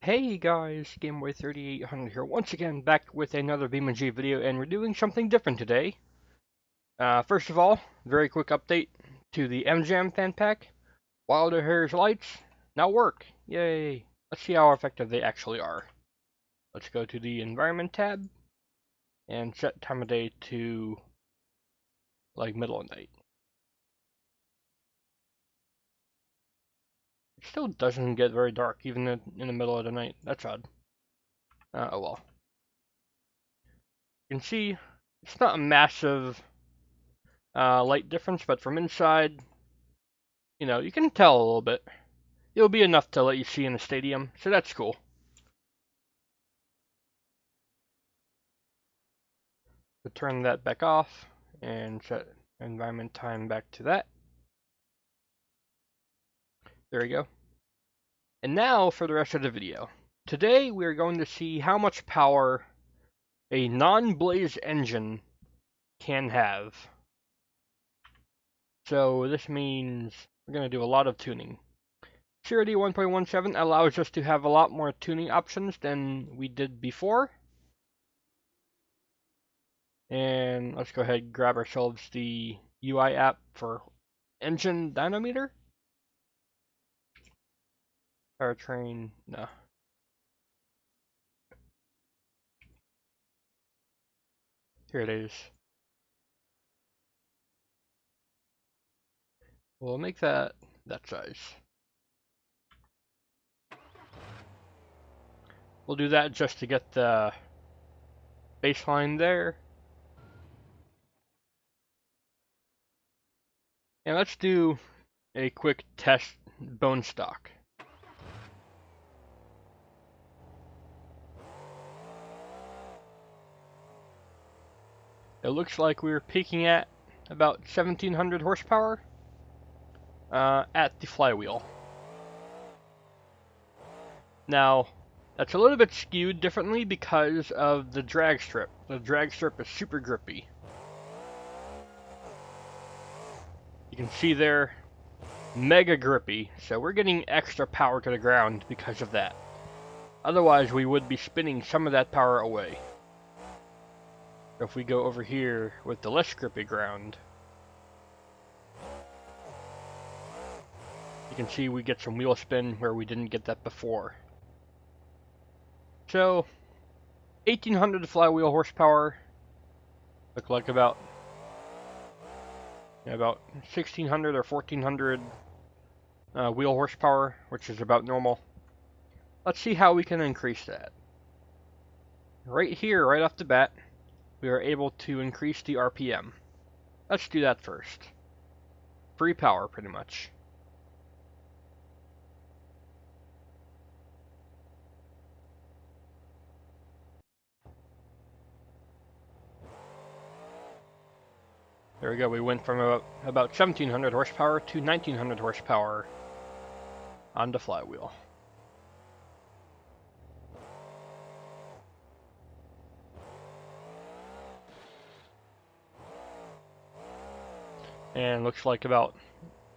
Hey guys, GameBoy3800 here, once again back with another BeamNG video, and we're doing something different today. First of all, very quick update to the MJAM fan pack. Wilder Hair's lights now work, yay! Let's see how effective they actually are. Let's go to the Environment tab and set time of day to like middle of night. It still doesn't get very dark even in the middle of the night. That's odd. Oh well. You can see it's not a massive light difference, but from inside, you can tell a little bit. It'll be enough to let you see in the stadium, so that's cool. So turn that back off and set environment time back to that. There we go. And now for the rest of the video. Today we're going to see how much power a non-blaze engine can have. So this means we're going to do a lot of tuning. Security 1.17 allows us to have a lot more tuning options than we did before. And let's go ahead and grab ourselves the UI app for engine dynamometer. Powertrain, no. Here it is. We'll make that size. We'll do that just to get the baseline there. And let's do a quick test bone stock. It looks like we were peaking at about 1700 horsepower at the flywheel. Now, that's a little bit skewed differently because of the drag strip. The drag strip is super grippy. You can see there, mega grippy, so we're getting extra power to the ground because of that. Otherwise, we would be spinning some of that power away. If we go over here with the less grippy ground, you can see we get some wheel spin where we didn't get that before. So, 1800 flywheel horsepower, look like about 1600 or 1400 wheel horsepower, which is about normal. Let's see how we can increase that. Right here, right off the bat, we are able to increase the RPM. Let's do that first. Free power, pretty much. There we go, we went from about 1700 horsepower to 1900 horsepower on the flywheel. And looks like about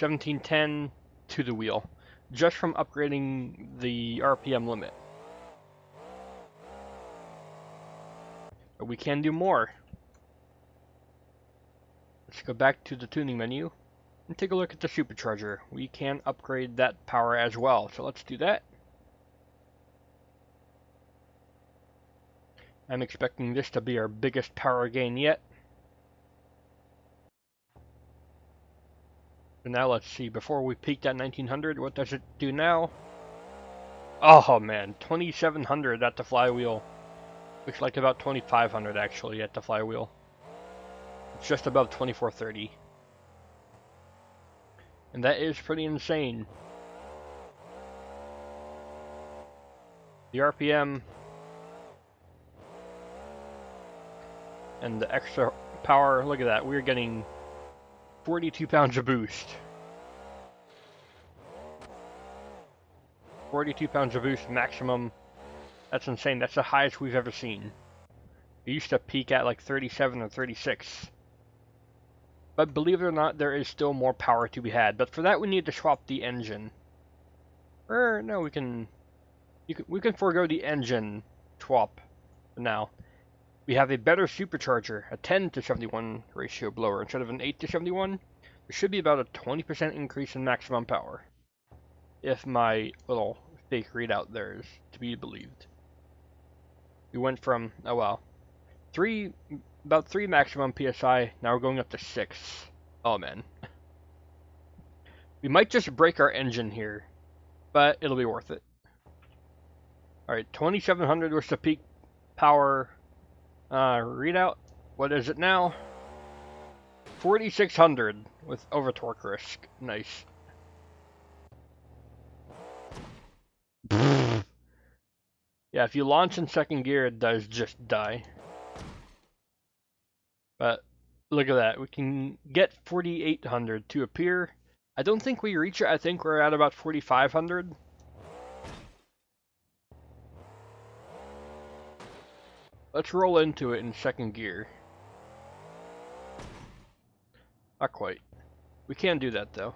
1710 to the wheel, just from upgrading the RPM limit. But we can do more. Let's go back to the tuning menu and take a look at the supercharger. We can upgrade that power as well, so let's do that. I'm expecting this to be our biggest power gain yet. So now let's see, before we peaked at 1900, what does it do now? Oh man, 2700 at the flywheel. Looks like about 2500 actually at the flywheel. It's just above 2430. And that is pretty insane. The RPM and the extra power, look at that, we're getting 42 pounds of boost. 42 pounds of boost maximum. That's insane. That's the highest we've ever seen. It used to peak at like 37 or 36. But believe it or not, there is still more power to be had. But for that, we need to swap the engine. Or, no, we can we can forego the engine swap now. We have a better supercharger, a 10:71 ratio blower instead of an 8:71. There should be about a 20% increase in maximum power, if my little fake readout there is to be believed. We went from, oh wow, about 3 maximum PSI, now we're going up to 6. Oh man. We might just break our engine here, but it'll be worth it. Alright, 2700 was the peak power readout. What is it now? 4600 with over torque risk. Nice. Yeah, if you launch in second gear, it does just die. But look at that. We can get 4800 to appear. I don't think we reach it. I think we're at about 4500. Let's roll into it in second gear. Not quite. We can do that though.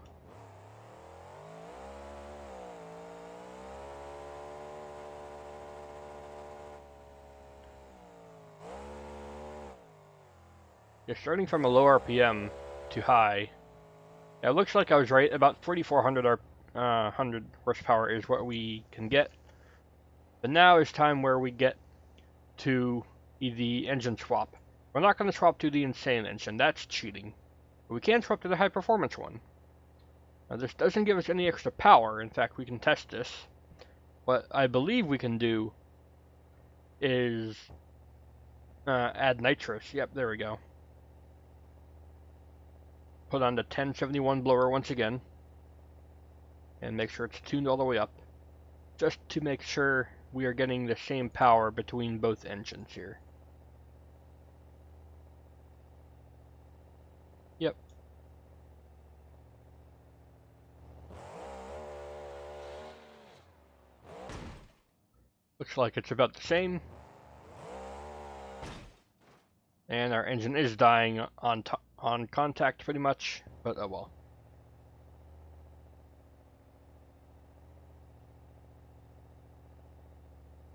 Yeah, starting from a low RPM to high. Yeah, it looks like I was right. About 4,400 100 horsepower is what we can get. But now is time where we get to the engine swap. We're not going to swap to the insane engine. That's cheating. But we can swap to the high performance one. Now this doesn't give us any extra power. In fact, we can test this. What I believe we can do is add nitrous. Yep, there we go. Put on the 1071 blower once again. And make sure it's tuned all the way up. Just to make sure we are getting the same power between both engines here. Yep. Looks like it's about the same. And our engine is dying on contact pretty much, but oh well.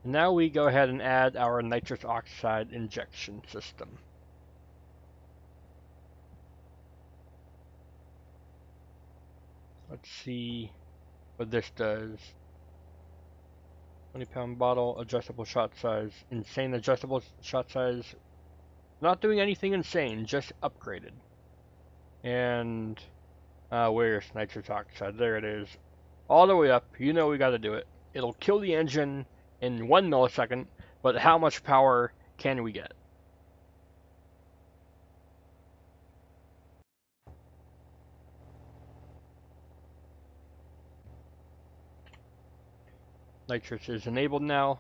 Now we go ahead and add our nitrous oxide injection system. Let's see what this does. 20-pound bottle, adjustable shot size, insane adjustable shot size. Not doing anything insane, just upgraded. And where's nitrous oxide? There it is. All the way up. You know we gotta do it. It'll kill the engine in 1 millisecond, but how much power can we get? Nitrous is enabled now.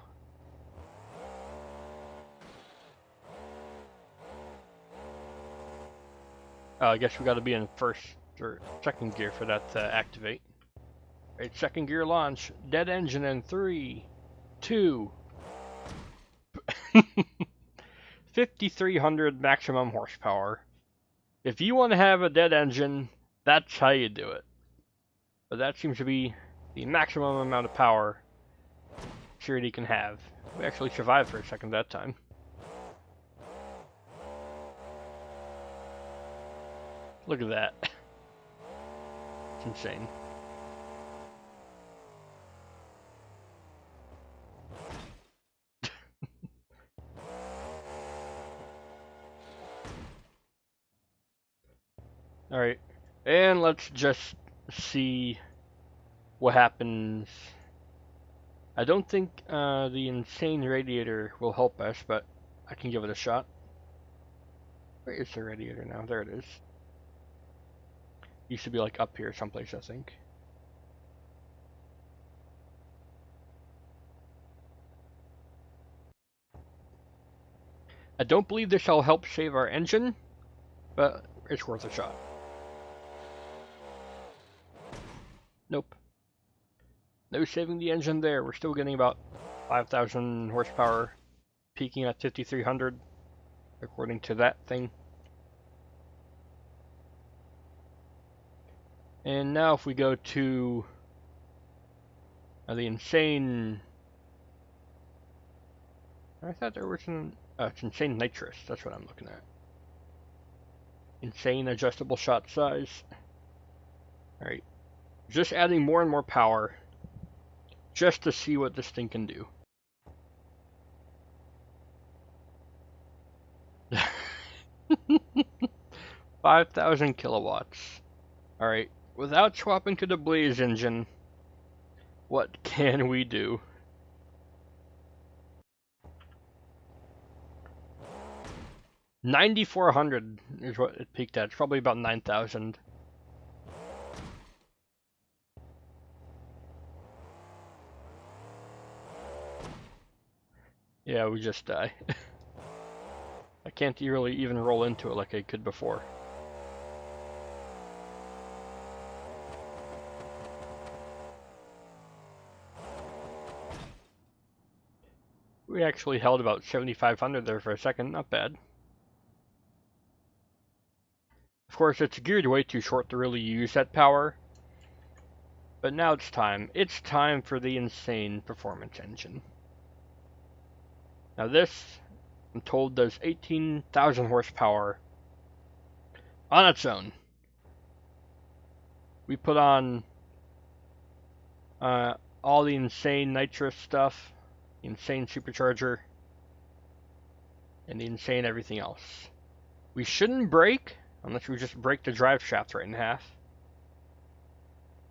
I guess we gotta be in first or second gear for that to activate. Right, second gear launch. Dead engine in 3, 2. 5,300 maximum horsepower. If you want to have a dead engine, that's how you do it. But that seems to be the maximum amount of power Security can have. We actually survived for a second that time. Look at that. It's insane. Alright, and let's just see what happens. I don't think the insane radiator will help us, but I can give it a shot. Where is the radiator now? There it is. Used to be like up here someplace, I think. I don't believe this will help save our engine, but it's worth a shot. Nope. No saving the engine there. We're still getting about 5,000 horsepower, peaking at 5,300, according to that thing. And now if we go to the insane I thought there was an... it's insane nitrous. That's what I'm looking at. Insane adjustable shot size. Alright. Just adding more and more power. Just to see what this thing can do. $5,000 kilowatts. Alright. Without swapping to the Blaze engine, what can we do? $9,400 is what it peaked at. It's probably about 9,000. Yeah, we just die. I can't really even roll into it like I could before. We actually held about 7,500 there for a second, not bad. Of course, it's geared way too short to really use that power. But now it's time. It's time for the insane performance engine. Now this, I'm told, does 18,000 horsepower on its own. We put on all the insane nitrous stuff, the insane supercharger, and the insane everything else. We shouldn't break, unless we just break the drive shaft right in half.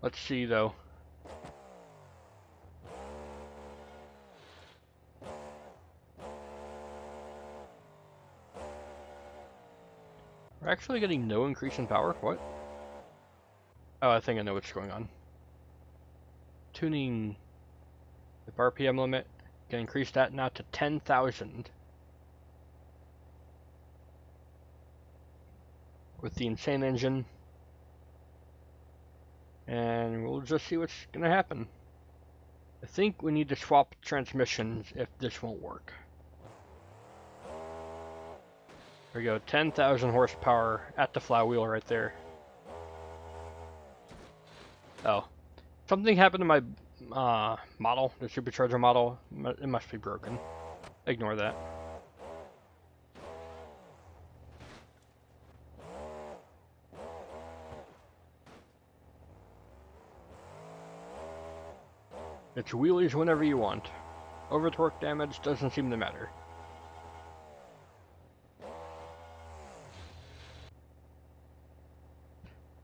Let's see though. We're actually getting no increase in power? What? Oh, I think I know what's going on. Tuning the RPM limit. Can increase that now to 10,000. With the insane engine. And we'll just see what's gonna happen. I think we need to swap transmissions if this won't work. There we go, 10,000 horsepower at the flywheel right there. Oh. Something happened to my model, the supercharger model. It must be broken. Ignore that. It's wheelies whenever you want. Over torque damage doesn't seem to matter.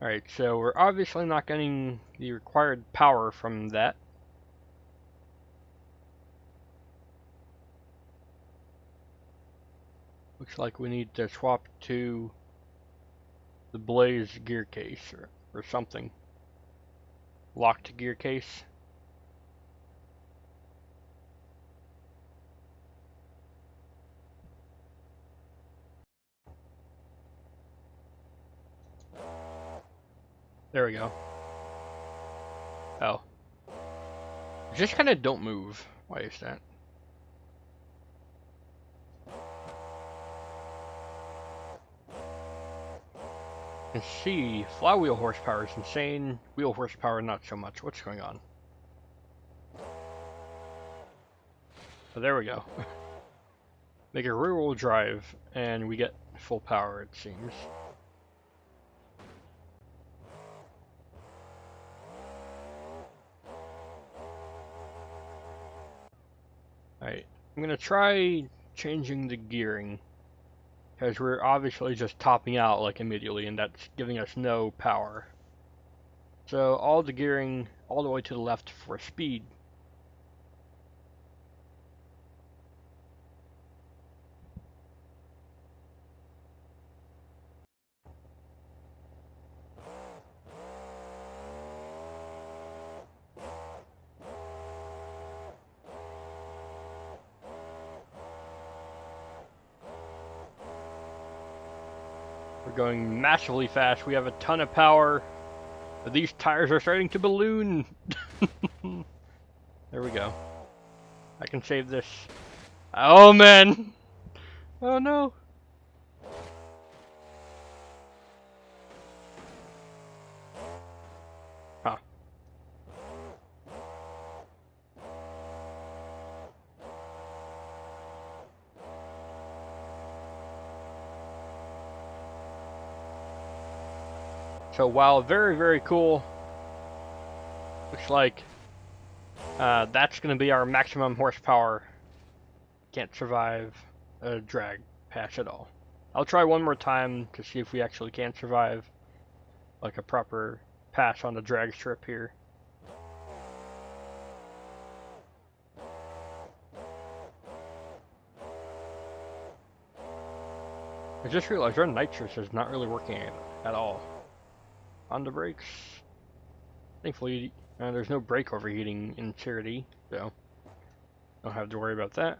Alright, so we're obviously not getting the required power from that. Looks like we need to swap to the Blaze gear case or something. Locked gear case. There we go. Oh. Just kind of don't move. Why is that? You can see flywheel horsepower is insane. Wheel horsepower not so much. What's going on? So there we go. Make a rear wheel drive and we get full power, it seems. Alright, I'm gonna try changing the gearing, because we're obviously just topping out like immediately, and that's giving us no power. So all the gearing all the way to the left for speed. We're going massively fast. We have a ton of power. But these tires are starting to balloon. There we go. I can save this. Oh man! Oh no! Huh. So while very, very cool, looks like that's going to be our maximum horsepower. Can't survive a drag patch at all. I'll try one more time to see if we actually can survive like a proper pass on the drag strip here. I just realized our nitrous is not really working at all. On the brakes. Thankfully, there's no brake overheating in Charity, so don't have to worry about that.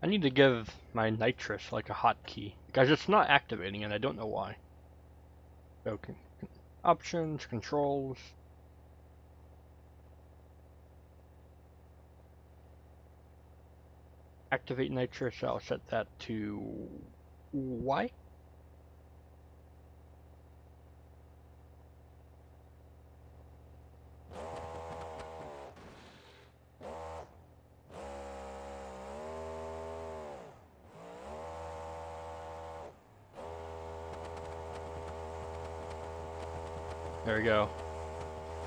I need to give my nitrous like a hotkey because it's not activating and I don't know why. So, options, controls. Activate nitrous, I'll set that to Y. There we go.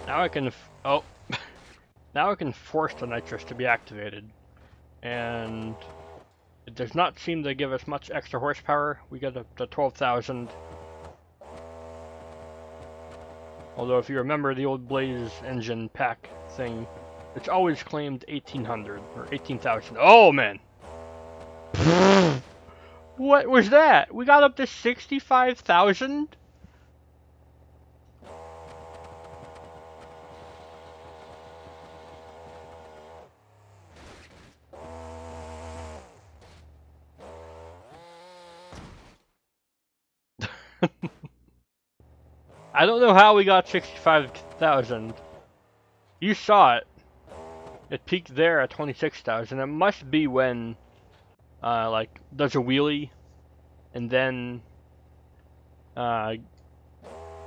Now I can, now I can force the nitrous to be activated. And it does not seem to give us much extra horsepower. We got up to 12,000. Although if you remember the old BeamNG Pack thing, it's always claimed 1,800 or 18,000. Oh man! What was that? We got up to 65,000? I don't know how we got 65,000. You saw it. It peaked there at 26,000. It must be when, like, does a wheelie and then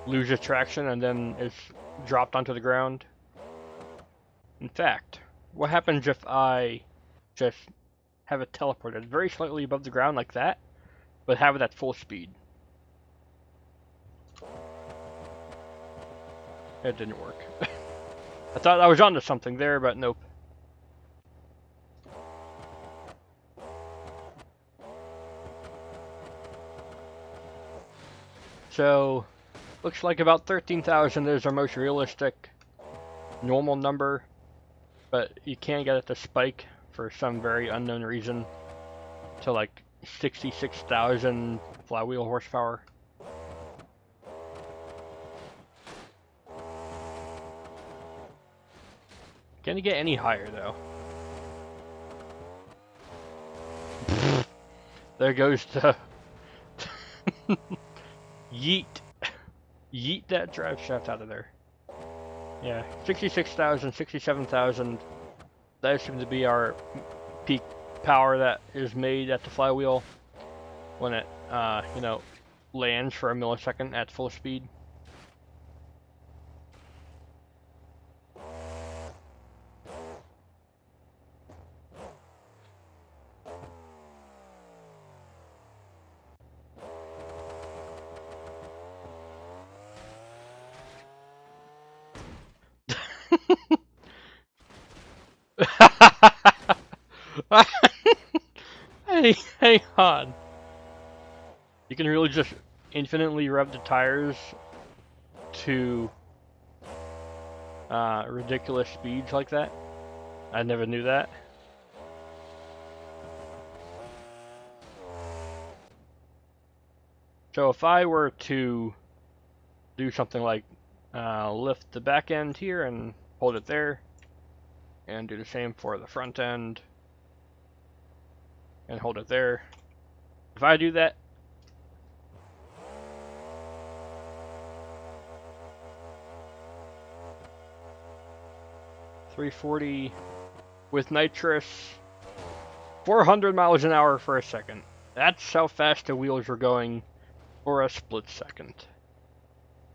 loses traction and then it's dropped onto the ground. In fact, what happens if I just have it teleported very slightly above the ground like that, but have it at full speed? It didn't work. I thought I was onto something there, but nope. So, looks like about 13,000 is our most realistic normal number, but you can get it to spike for some very unknown reason to like 66,000 flywheel horsepower. Can you get any higher though? There goes the yeet. Yeet that drive shaft out of there. Yeah, 66,000, 67,000. That seems to be our peak power that is made at the flywheel when it, you know, lands for a millisecond at full speed. Hang on. You can really just infinitely rev the tires to ridiculous speeds like that. I never knew that. So if I were to do something like lift the back end here and hold it there, and do the same for the front end and hold it there. If I do that, $340 with nitrous, 400 miles an hour for a second. That's how fast the wheels were going for a split second.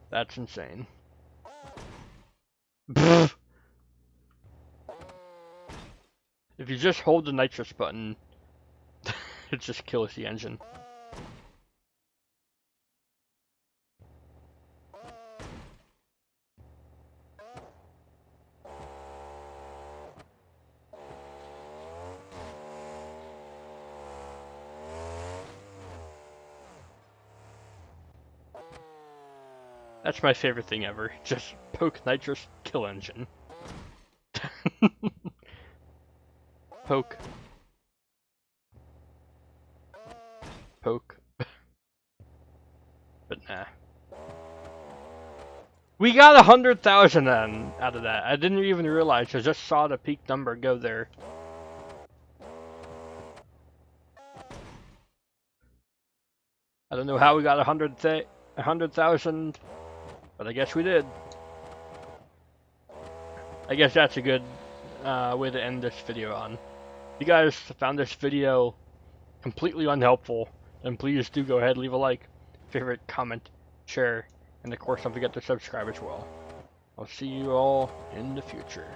That's insane. If you just hold the nitrous button, it just kills the engine. That's my favorite thing ever. Just poke nitrous, kill engine. Poke. Poke. But nah. We got 100,000 then out of that. I didn't even realize. I just saw the peak number go there. I don't know how we got 100,000, but I guess we did. I guess that's a good way to end this video on. If you guys found this video completely unhelpful, then please do go ahead, leave a like, favorite, comment, share, and of course don't forget to subscribe as well. I'll see you all in the future.